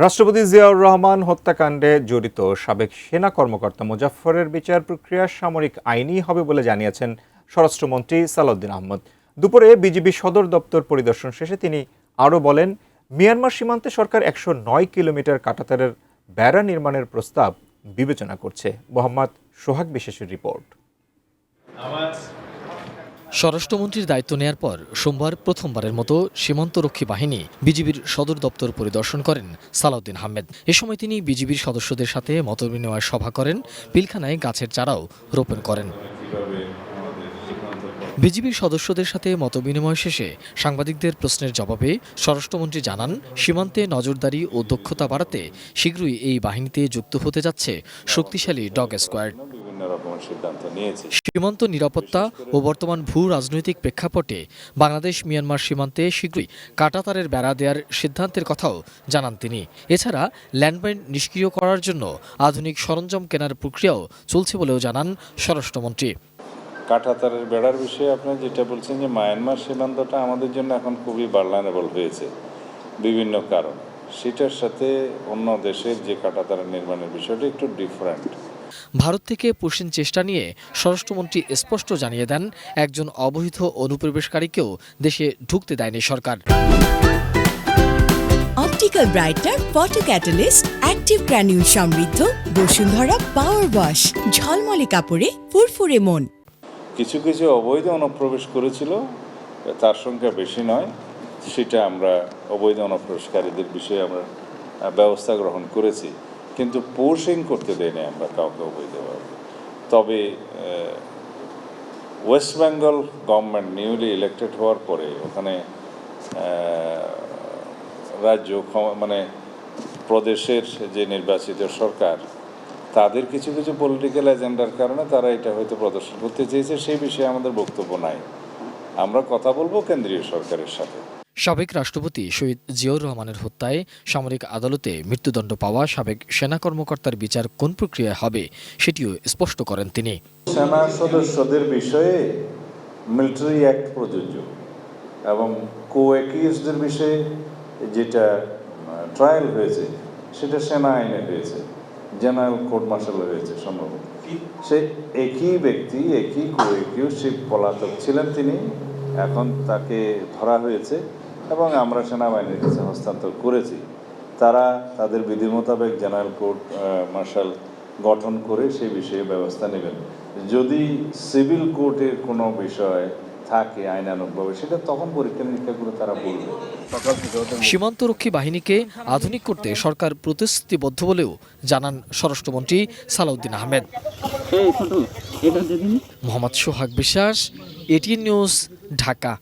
রাষ্ট্রপতি জিয়াউর রহমান হত্যাকাণ্ডে জড়িত সাবেক সেনা কর্মকর্তা মোজাফফরের বিচার প্রক্রিয়া সামরিক আইনই হবে বলে জানিয়েছেন স্বরাষ্ট্রমন্ত্রী সালাউদ্দিন আহমদ। দুপুরে বিজিবি সদর দপ্তর পরিদর্শন শেষে তিনি আরও বলেন, মিয়ানমার সীমান্তে সরকার ১০৯ কিলোমিটার কাঁটাতারের বেড়া নির্মাণের প্রস্তাব বিবেচনা করছে। মোহাম্মদ সোহাগ বিশেষের রিপোর্ট। স্বরাষ্ট্রমন্ত্রীর দায়িত্ব নেয়ার পর সোমবার প্রথমবারের মতো সীমান্তরক্ষী বাহিনী বিজিবির সদর দপ্তর পরিদর্শন করেন সালাউদ্দিন আহমেদ। এ সময় তিনি বিজিবির সদস্যদের সাথে মতবিনিময় সভা করেন, পিলখানায় গাছের চারাও রোপণ করেন। বিজিবির সদস্যদের সাথে মতবিনিময় শেষে সাংবাদিকদের প্রশ্নের জবাবে স্বরাষ্ট্রমন্ত্রী জানান, সীমান্তে নজরদারি ও দক্ষতা বাড়াতে শীঘ্রই এই বাহিনীতে যুক্ত হতে যাচ্ছে শক্তিশালী ডগ স্কোয়াড। সীমান্ত নিরাপত্তা ও বর্তমান ভূ রাজনৈতিক প্রেক্ষাপটে বাংলাদেশ মিয়ানমার সীমান্তে শীঘ্রই কাঁটাতারের বেড়া দেওয়ার সিদ্ধান্তের কথাও জানান তিনি। এছাড়া ল্যান্ডমাইন নিষ্ক্রিয় করার জন্য আধুনিক সরঞ্জাম কেনার প্রক্রিয়াও চলছে বলেও জানান স্বরাষ্ট্রমন্ত্রী। কাঁটাতারের বেড়ার বিষয়ে আপনি যেটা বলছেন যে মায়ানমার সীমান্তটা আমাদের জন্য এখন খুবই ভালনারেবল হয়েছে বিভিন্ন কারণ, সেটার সাথে অন্য দেশের যে কাঁটাতারের নির্মাণের বিষয়টা একটু ডিফারেন্ট। ভারত থেকে পুষিন চেষ্টা নিয়ে স্বরাষ্ট্রমন্ত্রী স্পষ্ট জানিয়ে দেন, একজন অবৈধ অনুপ্রবেশকারীকেও দেশে ঢুকতে দেয়নি সরকার। Optical brightener photo catalyst active granule সমৃদ্ধ বসুন্ধরা পাওয়ার ওয়াশ, ঝলমলে কাপড়ে ফুরফুরে মন। কিছু কিছু অবৈধ অনুপ্রবেশ করেছিল, তার সংখ্যা বেশি নয়, সেটা আমরা অবৈধ অনুপ্রবেশকারীদের বিষয়ে আমরা ব্যবস্থা গ্রহণ করেছি, কিন্তু পোর্সিং করতে দেয়নি আমরা কাউকে অবৈধভাবে। তবে West Bengal government newly elected হওয়ার পরে ওখানে রাজ্য মানে প্রদেশের যে নির্বাচিত সরকার, তাদের কিছু কিছু পলিটিক্যাল এজেন্ডার কারণে তারা এটা হয়তো প্রদর্শন করতে চেয়েছে, সেই বিষয়ে আমাদের বক্তব্য নাই। আমরা কথা বলবো কেন্দ্রীয় সরকারের সাথে। সাবেক রাষ্ট্রপতি শহীদ জিয়াউর রহমানের হত্যায় সামরিক আদালতে মৃত্যুদণ্ড পাওয়া সাবেক সেনা কর্মকর্তার বিচার কোন প্রক্রিয়ায় হবে সেটিও স্পষ্ট করেন তিনি। সেনা সদস্যদের বিষয়ে মিলিটারি অ্যাক্ট প্রযোজ্য এবং কো-অ্যাকিউজদের বিষয়ে যেটা ট্রায়াল হয়েছে সেটা সেনা আইনে হয়েছে, জেনারেল কোর্ট মার্শাল হয়েছে সম্ভবত। সে একই ব্যক্তি, একই কো-অ্যাকিউজ, সে পলাতক ছিলেন তিনি, এখন তাকে ধরা হয়েছে এবং আমরা সেনাবাহিনীর কাছে হস্তান্তর করেছি। তারা তাদের বিধি মোতাবেক জেনারেল কোর্ট মার্শাল গঠন করে সেই বিষয়ে ব্যবস্থা নেবেন। যদি সিভিল কোর্টের কোনো বিষয় থাকে আইনানুগভাবে, সেটা তখন পরীক্ষা নিরীক্ষা করে তারা বলবে। সীমান্তরক্ষী বাহিনীকে আধুনিক করতে সরকার প্রতিশ্রুতিবদ্ধ বলেও জানান স্বরাষ্ট্রমন্ত্রী সালাউদ্দিন আহমেদ। মোহাম্মদ সোহাগ বিশ্বাস, এটিএন নিউজ, ঢাকা।